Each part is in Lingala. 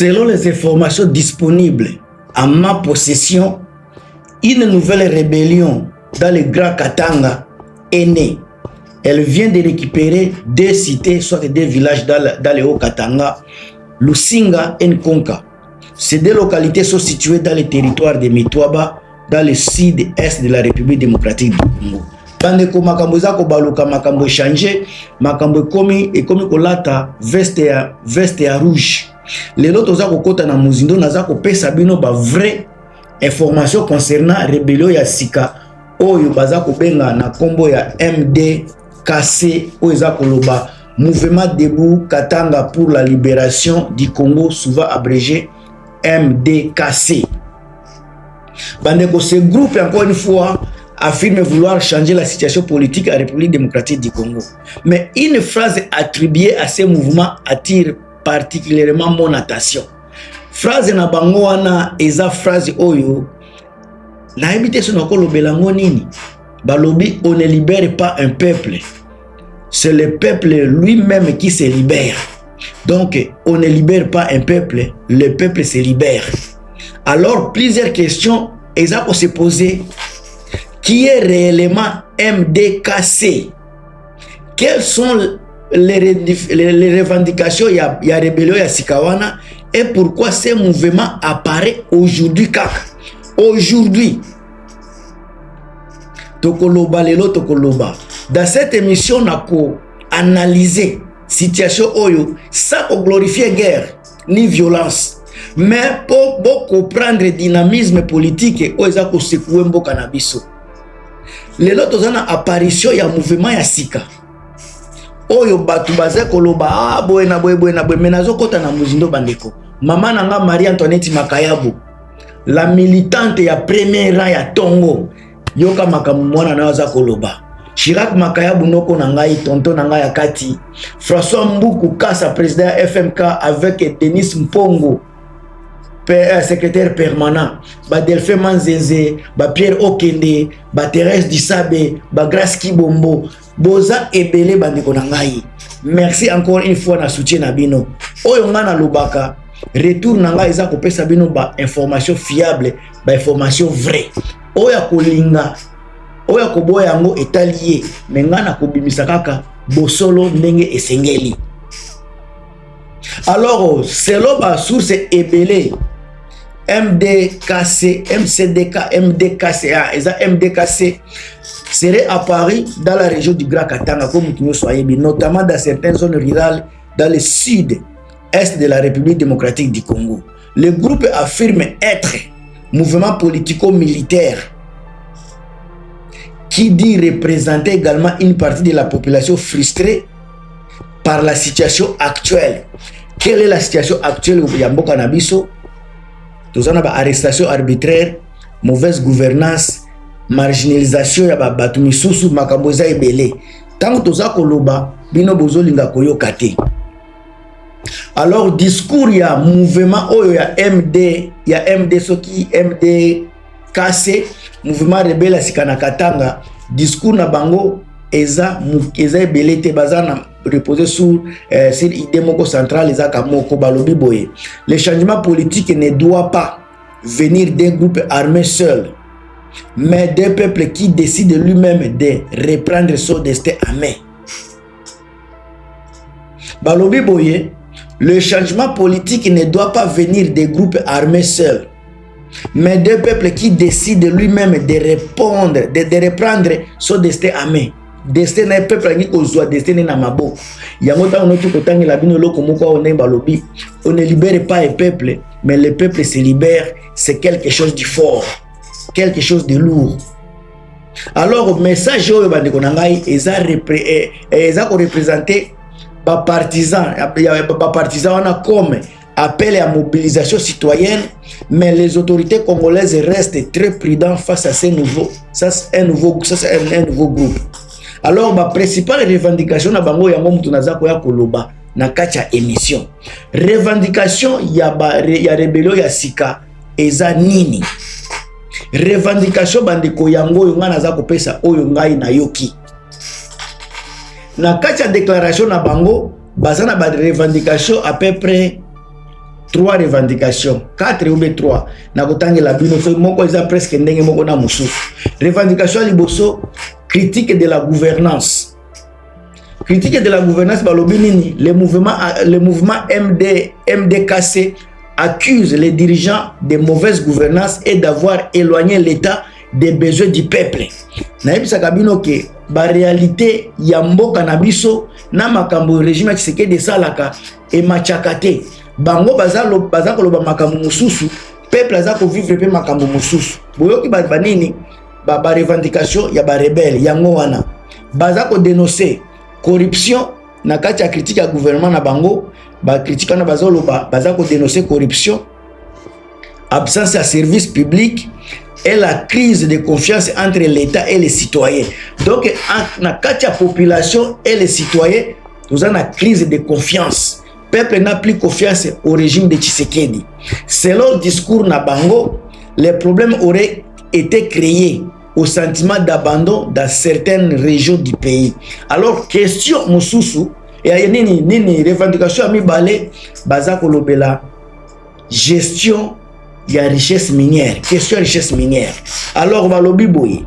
Selon les informations disponibles à ma possession, une nouvelle rébellion dans le Grand Katanga est née. Elle vient de récupérer deux cités, soit deux villages dans le Haut-Katanga, Lusinga et Nkonka. Ces deux localités sont situées dans le territoire de Mitwaba, dans le sud-est de la République démocratique du Congo. Bandeko makambo za ko baluka makambo changer, makambo komi kolata veste ya rouge. Lelo toza kokota na muzindo naza ko pesa bino ba vraie information concernant rébellion ya sika oyo baza ko benga na kombo ya MDKC oyo za koloba Mouvement debout Katanga pour la libération du Congo, souvent abrégé MDKC. Bandeko, ce groupe encore une fois affirme vouloir changer la situation politique à la République démocratique du Congo. Mais une phrase attribuée à ce mouvement attire particulièrement mon attention. Phrase na bango wana eza phrase oyo na ebite so nakolo belango nini balobi on ne libère pas un peuple, c'est le peuple lui-même qui se libère. Donc on ne libère pas un peuple, le peuple se libère. Alors plusieurs questions exactes se poser. Qui est réellement MDKC? Quelles sont les revendications il y a rébellion ya Sikawana et pourquoi ce mouvement apparaît aujourd'hui kaka? Aujourd'hui tokoloba lelo tokoloba. Dans cette émission on a analysé situation oyo sans glorifier guerre ni violence, mais pour comprendre le dynamisme politique oyo ko secouer mboka na biso. Lelo tozana apparition ya mouvement ya sika oyo batu baza koloba boye na boye menazo kota na muzindo bandeko. Mama nanga Marie Antoinette Makayabu, la militante ya premier rang ya Tongo, yoka makamu mwana na waza koloba. Chirac Makayabu noko na ngai tonton na ngai ya kati. François Mbuku Kasa président FMK avec Denis Mpongo secrétaire permanent, ba Delphin Manzeze, ba Pierre Okende, ba Thérèse Dissabe, ba Grace Kibombo, boza ebele bandeko na ngai. Merci encore une fois na soutien na bino. Oyo nga na lobaka, retour na ngai eza kopesa bino ba information fiable, ba information vraie. Oya kolinga, oya koboya yango etalié, mais nga na kobimisa kaka bosolo ndenge esengeli. Alors, selon ba source ebele, MDKC, MCDK, MDKCA, et ça MDKC serait apparu dans la région du Grand Katanga, comme nous soyez, notamment dans certaines zones rurales dans le sud-est de la République démocratique du Congo. Le groupe affirme être mouvement politico-militaire qui dit représenter également une partie de la population frustrée par la situation actuelle. Quelle est la situation actuelle au Yamboka Nabiso? Nous avons arrestation arbitraire, mauvaise gouvernance, marginalisation ya batu misusu makambo eza ebele. Tango toza koloba bino bozolinga koyoka te. Alors discours ya mouvement oyo ya MD soki MDKC, mouvement rebelle ya Sikana Katanga, discours na bango eza ebele te bazana reposer sur idée moko centrale ezaka moko balobi boye. Le changement politique ne doit pas venir d'un groupe armé seul, mais d'un peuple qui décide lui-même de reprendre son destin en main. Balobi boye, le changement politique ne doit pas venir des groupes armés seuls, mais d'un peuple qui décide lui-même de reprendre son destin en main. Destin na peuple ngi kozwa destin na maboko yango ta ono tuko tangi la bino loko moko on balobi on ne libère pas un peuple mais le peuple se libère, c'est quelque chose de fort, quelque chose de lourd. Alors message oyo bandeko na ngai eza ko représenter ba partisan wana comme appel à mobilisation citoyenne, mais les autorités congolaises restent très prudentes face à ces nouveaux un nouveau groupe. Alors ma principale revendication na bango yango mutu naza ko ya koloba na kacha émission. Revendication ya rébellion ya sika eza nini? Revendication bandeko yango yo nga naza ko pesa oyo ngai na yoki. Na kacha déclaration na bango bazana ba revendication à peu près 3 revendications, 4 ou 3. Na kotange la bino so moko eza presque ndenge moko na mususu. Revendication liboso, critique de la gouvernance. Critique de la gouvernance balobi nini? Le mouvement MDKC accuse les dirigeants de mauvaise gouvernance et d'avoir éloigné l'État des besoins du peuple. Naebisaka bino ke ba réalité ya mboka na biso na makambo régime Tshisekedi salaka e machakate. Bango baza koloba makambo mususu, peuple aza ko vivre pe makambo mususu. Boyoki ba nini? Ba revendication ya ba rebelle yango wana. Baza ko dénoncer corruption na kati ya critique ya gouvernement na bango, ba critique na bazoloba, baza ko dénoncer corruption, absence de service public et la crise de confiance entre l'État et les citoyens. Donc, na kati ya population et les citoyens, nous avons une crise de confiance. Le peuple n'a plus confiance au régime de Tshisekedi. Selon le discours na bango, les problèmes auraient été créés au sentiment d'abandon dans certaines régions du pays. Alors, question mususu, et nini revendication ami balé, baza kolobela gestion ya richesse minière, question richesse minière. Alors, balobi boy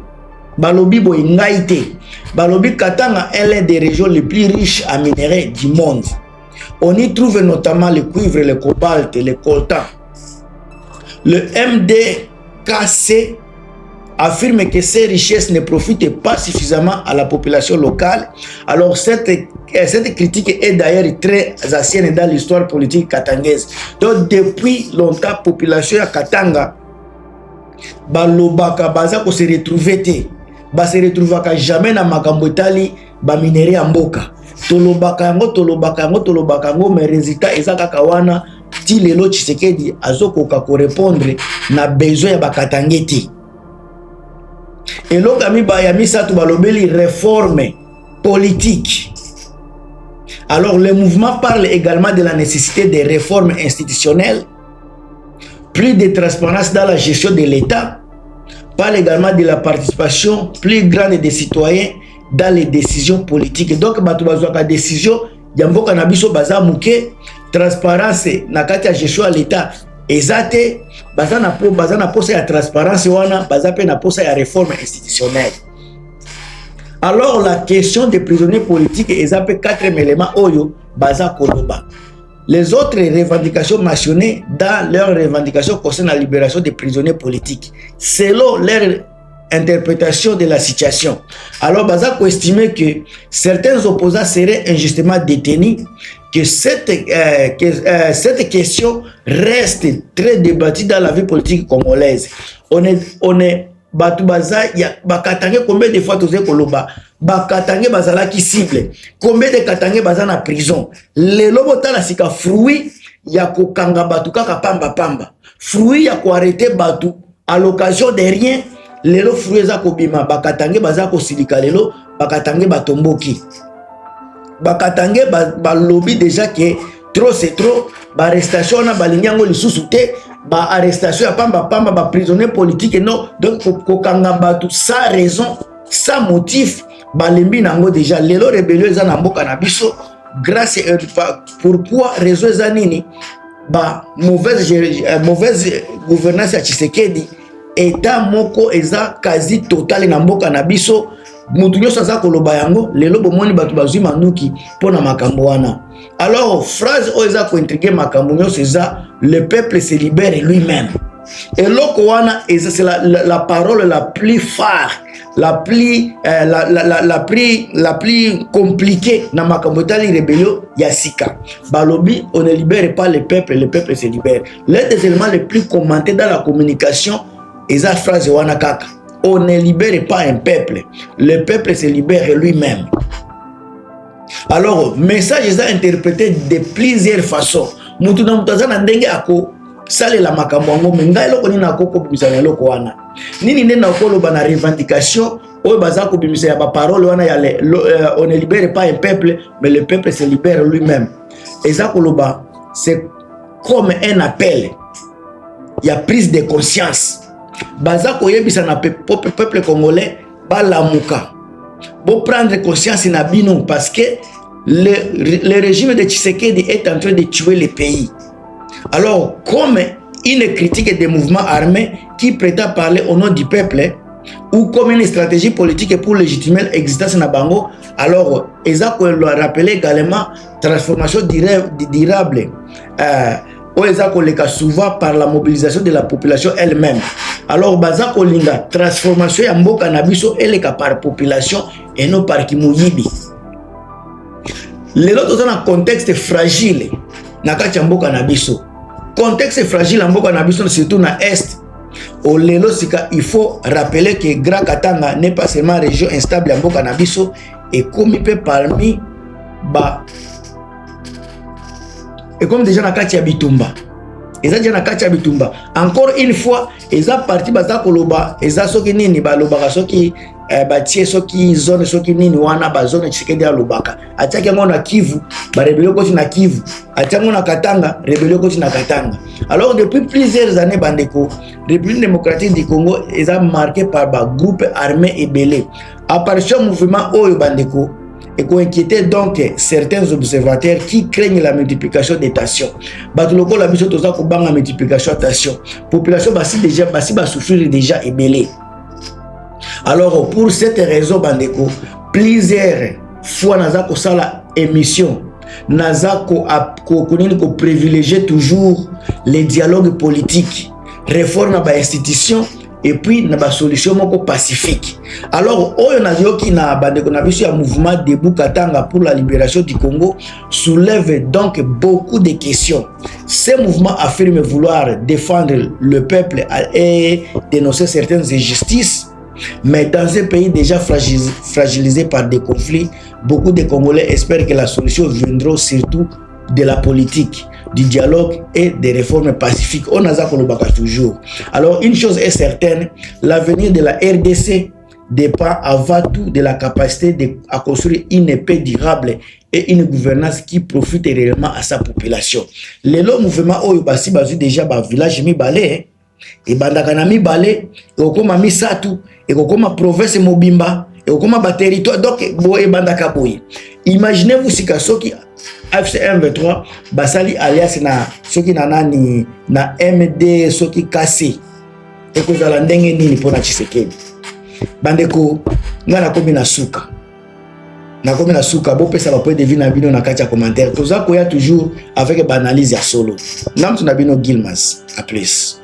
ngaite, balobi Katanga est l'une des régions les plus riches en minerais du monde. On y trouve notamment le cuivre, le cobalt, le coltan. Le MDKC affirme que ces richesses ne profitent pas suffisamment à la population locale. Alors cette critique est d'ailleurs très ancienne dans l'histoire politique katangaise. Donc depuis longtemps, la population à Katanga balobaka baza ko se retrouver te, ba se retrouvaka jamais na makambo etali ba minerai ya mboka. Tolobaka yango mais résultat eza kaka wana ti lelo Tshisekedi azokoka ko répondre na besoin ya bakatangeti. Et l'okami bayami satu balobeli réforme politique. Alors le mouvement parle également de la nécessité des réformes institutionnelles, plus de transparence dans la gestion de l'État, parle également de la participation plus grande des citoyens dans les décisions politiques. Donc batu bazwaka décision ya mboka na biso baza muke, transparence na kati ya gestion ya l'État ezate, baza na posa ya transparence wana, baza pe na posa ya réforme institutionnelle. Alors la question des prisonniers politiques ezape 4 éléments oyo baza koloba. Les autres revendications mentionnées dans leurs revendications concernent la libération des prisonniers politiques selon leur interprétation de la situation. Alors baza ko estimer que certains opposants seraient injustement détenus, que cette question reste très débattue dans la vie politique congolaise. On est batu baza ya bakatange, combien de fois tozé koloba bakatange bazala ki cible, combien de katange baza na prison. Lelo botala sika fruit ya kokanga batu kaka pamba, fruit ya ko arrêter batu à l'occasion de rien. Lelo fruit eza kobima, bakatange baza ko silika lelo, bakatange batomboki, bakatange balobi déjà que trop c'est trop, ba arrestation na balinyango lisusu te, ba arrestation ya pamba ba prisonnier politique non. Donc kokanga batu sans raison, sans motif, balembi nango déjà. Lelo rébellion eza na mboka na biso grâce pourquoi raison eza nini? Ba mauvaise gouvernance ya Tshisekedi, État moko eza quasi total na mboka na biso. Mutu nyonso aza koloba yango, lelo bomoni batu bazwi manuki pona makambo wana. Alors phrase oyo eza ko intriguer makambo nyonso eza le peuple se libère lui-même. Et loko wana c'est la parole la plus phare, la plus compliquée na makambo tali rébellion ya sika. Balobi on ne libère pas le peuple se libère. L'un des éléments les plus commentés dans la communication eza phrase wana kaka. On ne libère pas un peuple, le peuple se libère lui-même. Alors, message est interprété de plusieurs façons. Mutu na mutaza na ndenge ako sale la makambo ngo menga eloko ni na koko bimisana eloko wana. Nini nena okoloba na revendication oyo baza ko bimisa ya ba parole wana ya on ne libère pas un peuple, mais le peuple se libère lui-même. Eza koloba c'est comme un appel. Il y a prise de conscience. Baza koyebisa na peuple congolais balamuka, bo prendre conscience na bino parce que le régime de Tshisekedi est en train de tuer le pays. Alors, comme une critique des mouvements armés qui prétend parler au nom du peuple, ou comme une stratégie politique pour légitimer l'existence de Bango, alors, ils ont rappelé également transformation durable. Ils ont souvent par la mobilisation de la population elle-même. Alors, baza kolinga transformation ya mboka na biso eleka par population et non par kimouyibi. Les autres sont dans un contexte fragile. Na kati ya mboka na biso. Contexte fragile en mboka na biso surtout na est. Au lelo sika, il faut rappeler que Grand Katanga n'est pas seulement région instable en mboka na biso et comme il peut parmi ba et comme déjà na kati ya bitumba. Eza déjà na kati ya bitumba. Encore une fois, eza parti baza koloba, eza soki nini ba lobaka soki batie soki zone soki nini wana ba zone Tshisekedi alobaka. Atiaki yango na Kivu, ba rebellion koti na Kivu. Atiaki yango na Katanga, rebellion koti na Katanga. Alors depuis plusieurs années bandeko, République démocratique du Congo est marquée par ba groupe armé et belé. À partir du mouvement Oyo bandeko, et qu'on inquiétait donc certains observateurs qui craignent la multiplication des tensions. Batuloko la mission toza ko banga multiplication tension. Population basi déjà basi ba souffrir déjà ébélé. Alors pour cette raison bandeko, plusieurs fois naza ko sala émission, naza ko privilégier toujours les dialogues politiques, réforme ba institution et puis na ba solution moko pacifique. Alors oyo nazoki na bandeko na biso ya mouvement Debout Katanga pour la libération du Congo soulève donc beaucoup de questions. Ce mouvement affirme vouloir défendre le peuple et dénoncer certaines injustices, mais dans un pays déjà fragilisé par des conflits, beaucoup de Congolais espèrent que la solution viendra surtout de la politique, du dialogue et des réformes pacifiques. On a ça toujours. Alors, une chose est certaine, l'avenir de la RDC dépend avant tout de la capacité à construire une paix durable et une gouvernance qui profite réellement à sa population. Les mouvements Oyo basi bazu déjà ba village mi balé et bandakana mi balé et okoma mi satu et okoma province mobimba et okoma ba territoire donc boye bandaka boye. Imaginez-vous si kasoki FC M23 basali alias na soki na nani na MD soki kasi ekozala ndenge nini pona Tshisekedi. Bandeko nga nakomi na suka bo pesa ba point de vue na bino na kati ya commentaire toza koya toujours avec ba analyse ya solo. Namtu na bino Gilmas. A plus.